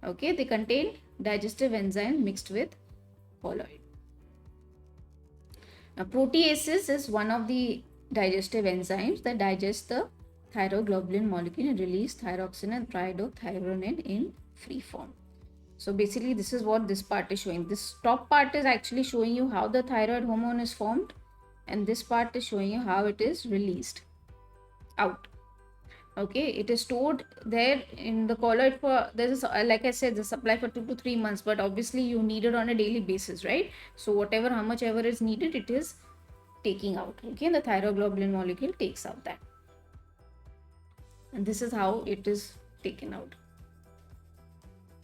Okay, they contain digestive enzyme mixed with colloid. Now, proteases is one of the digestive enzymes that digest the thyroglobulin molecule and release thyroxine and triiodothyronine in free form. So basically, this is what this part is showing. This top part is actually showing you how the thyroid hormone is formed, and this part is showing you how it is released out. Okay, it is stored there in the colloid for, there's like I said, the supply for 2 to 3 months, but obviously you need it on a daily basis, right? So whatever, how much ever is needed, it is taking out. Okay, the thyroglobulin molecule takes out that, and this is how it is taken out.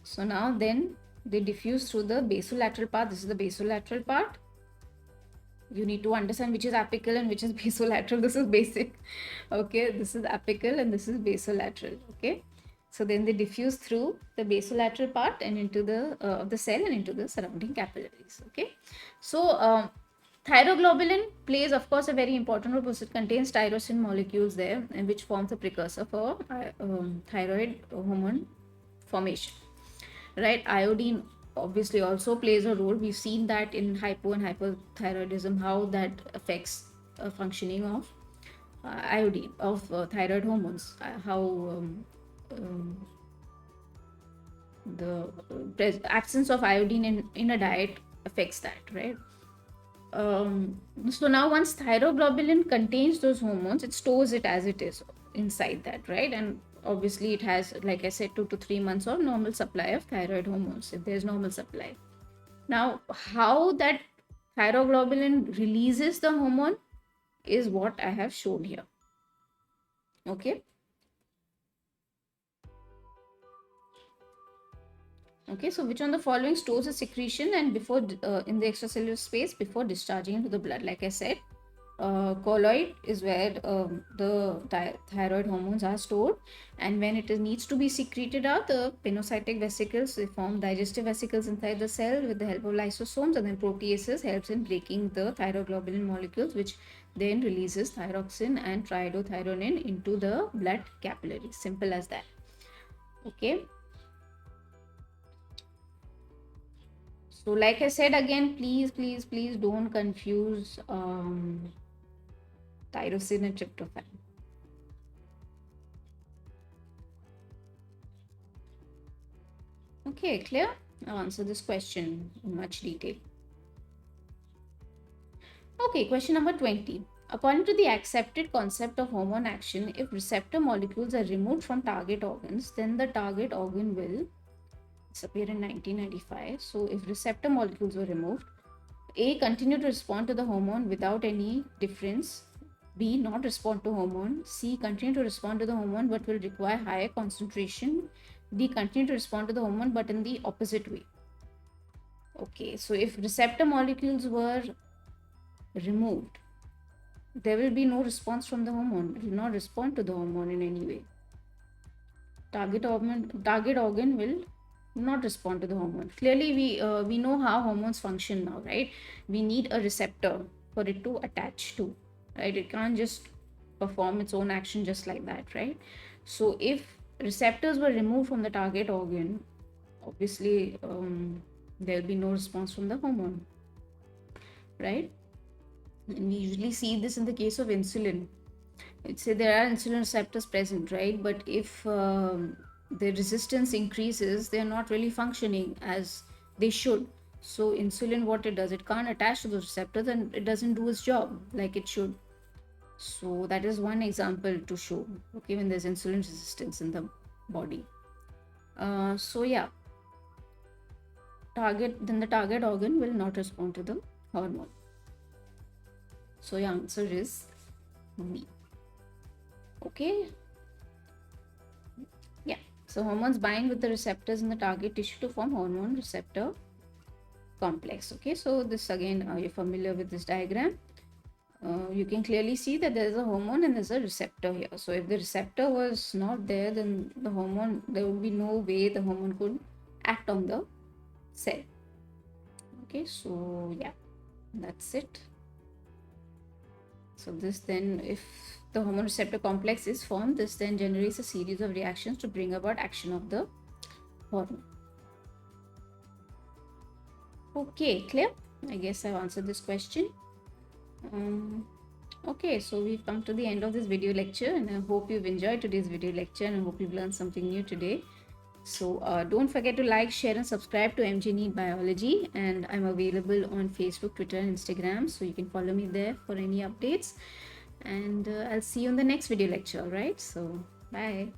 So now then they diffuse through the basolateral part. This is the basolateral part. You need to understand which is apical and which is basolateral. This is basic. Okay, this is apical and this is basolateral. Okay, so then they diffuse through the basolateral part and into the cell and into the surrounding capillaries. Okay, so thyroglobulin plays, of course, a very important role because it contains tyrosine molecules there, and which forms a precursor for thyroid hormone formation. Right, iodine obviously also plays a role. We've seen that in hypo and hypothyroidism, how that affects functioning of iodine, of thyroid hormones, how the absence of iodine in a diet affects that, right? So now once thyroglobulin contains those hormones, it stores it as it is inside that, right? And obviously it has, like I said, 2 to 3 months of normal supply of thyroid hormones if there's normal supply. Now how that thyroglobulin releases the hormone, is what I have shown here. Okay. Okay, so which one of the following stores a secretion and before in the extracellular space before discharging into the blood? Like I said, colloid is where the thyroid hormones are stored, and when it needs to be secreted out, the pinocytic vesicles, they form digestive vesicles inside the cell with the help of lysosomes, and then proteases helps in breaking the thyroglobulin molecules, which then releases thyroxine and triiodothyronine into the blood capillaries. Simple as that. Okay. So like I said again, please don't confuse tyrosine and tryptophan. Okay, clear? I'll answer this question in much detail. Okay, question number 20. According to the accepted concept of hormone action, if receptor molecules are removed from target organs, then the target organ will disappear in 1995. So if receptor molecules were removed, A, continue to respond to the hormone without any difference. B, not respond to hormone. C, continue to respond to the hormone but will require higher concentration. D, continue to respond to the hormone but in the opposite way. Okay, so if receptor molecules were removed, there will be no response from the hormone. It will not respond to the hormone in any way. Target organ will not respond to the hormone. Clearly, we know how hormones function now, right? We need a receptor for it to attach to, right? It can't just perform its own action just like that, right? So if receptors were removed from the target organ, obviously there'll be no response from the hormone, right? And we usually see this in the case of insulin. It's say there are insulin receptors present, right? But if the resistance increases, they're not really functioning as they should. So insulin, what it does, it can't attach to those receptors and it doesn't do its job like it should. So that is one example to show, okay, when there's insulin resistance in the body. So yeah, the target organ will not respond to the hormone. So your answer is B. Okay. Yeah. So hormones bind with the receptors in the target tissue to form hormone receptor complex. Okay. So this again, you're familiar with this diagram. You can clearly see that there is a hormone and there's a receptor here. So if the receptor was not there, then the hormone, there would be no way the hormone could act on the cell. Okay. So yeah, that's it. So this then, if the hormone receptor complex is formed, this then generates a series of reactions to bring about action of the hormone. Okay, clear? I guess I've answered this question. Okay, so we've come to the end of this video lecture, and I hope you've enjoyed today's video lecture, and I hope you've learned something new today. So don't forget to like, share, and subscribe to MJ NEET Biology, and I'm available on Facebook, Twitter, and Instagram, so you can follow me there for any updates. And I'll see you in the next video lecture, all right? So bye.